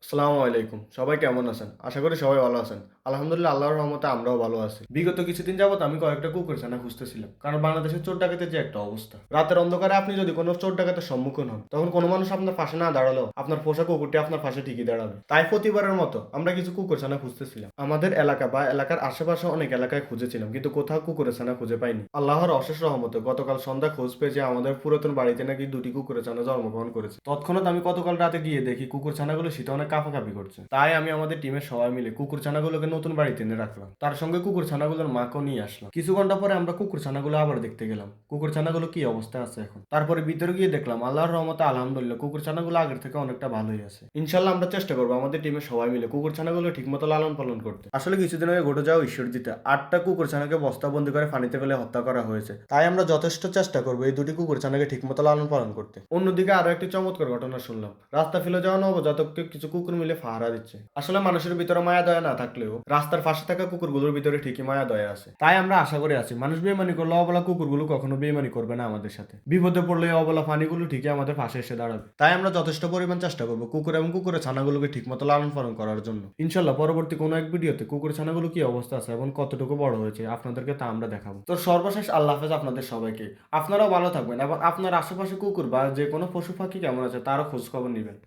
আসসালামু আলাইকুম। সবাই কেমন আছেন? আশা করি সবাই ভালো আছেন। আলহামদুলিল্লাহ আল্লাহর রহমতে আমরাও ভালো আছি। বিগত কিছুদিন যাবৎ আমি কয়েকটা কুকুরছানা খুঁজতেছিলাম। কারণ বাংলাদেশের চোর ডাকাতের যে একটা অবস্থা। রাতের অন্ধকারে আপনি যদি কোনো চোর ডাকাতের সম্মুখীন হন, তখন কোনো মানুষ আপনার পাশে না দাঁড়ালেও আপনার পোষা কুকুরটি আপনার পাশে ঠিকই দাঁড়াবে। তাই প্রতিবারের মতো আমরা কিছু কুকুরছানা খুঁজতেছিলাম। আমাদের এলাকা বা এলাকার আশেপাশে অনেক এলাকায় খুঁজেছিলাম, কিন্তু কোথাও কুকুরছানা খুঁজে পাইনি। আল্লাহর অশেষ রহমতে গতকাল সন্ধ্যা খোঁজ পেয়ে যে আমাদের পুরাতন বাড়িতে নাকি দুটি কুকুরছানা জন্মগ্রহণ করেছে। তৎক্ষণাৎ আমি গতকাল রাতে গিয়ে দেখি কুকুরছানাগুলো শীতে অনেক কাঁপাকাঁপি করছে। তাই আমি আমাদের টিমের সবাই মিলে কুকুরছানাগুলোকে নতুন বাড়িতে এনে রাখলাম। তার সঙ্গে কুকুরছানাগুলোর মাকেও নিয়ে আসলাম। কিছু ঘন্টা পরে আমরা কুকুরছানাগুলো আবার দেখতে গেলাম কুকুরছানাগুলো কি অবস্থায় আছে এখন। তারপরে ভিতরে গিয়ে দেখলাম আল্লাহর রহমতে আলহামদুলিল্লাহ কুকুরছানাগুলো আগের থেকে অনেকটা ভালোই আছে। ইনশাল্লাহ আমরা চেষ্টা করবো আমাদের টিমের সবাই মিলে কুকুরছানাগুলো ঠিকমতো লালন পালন করতে। আসলে কিছুদিন আগে ঘটে যাওয়া ঈশ্বরদীতে 8টা কুকুরছানাকে বস্তাবন্দি করে পানিতে ফেলে হত্যা করা হয়েছে। তাই আমরা যথেষ্ট চেষ্টা করবো এই দুটি কুকুরছানাকে ঠিকমতো লালন পালন করতে। অন্যদিকে আরো একটি চমৎকার ঘটনা শুনলাম। রাস্তা ফেলে যাওয়া নবজাতককে কিছু কুকুর মিলে পাহারা দিচ্ছে। আসলে মানুষের ভিতরে মায়া দয়া না থাকলেও রাস্তার পাশে থাকা কুকুরগুলোর ভিতরে ঠিকই মায়া দয়া আছে। তাই আমরা আশা করে আছি মানুষ বেইমানি করলে অবলা কুকুরগুলো কখনো বেইমানি করবে না আমাদের সাথে। বিপদে পড়লে এই অবলা প্রাণীগুলো ঠিকই আমাদের পাশে এসে দাঁড়াবে। তাই আমরা যথেষ্ট পরিমাণ চেষ্টা করবো কুকুর এবং কুকুরের ছানাগুলোকে ঠিকমতো লালন পালন করার জন্য। ইনশাল্লাহ পরবর্তী কোনো এক ভিডিওতে কুকুর ছানাগুলো কি অবস্থা আছে এবং কতটুকু বড় হয়েছে আপনাদেরকে তা আমরা দেখাবো। তো সর্বশেষ আল্লাহ হাফেজ আপনাদের সবাইকে। আপনারাও ভালো থাকবেন এবং আপনার আশেপাশে কুকুর বা যে কোনো পশু পাখি কেমন আছে তারও খোঁজ খবর নিবেন।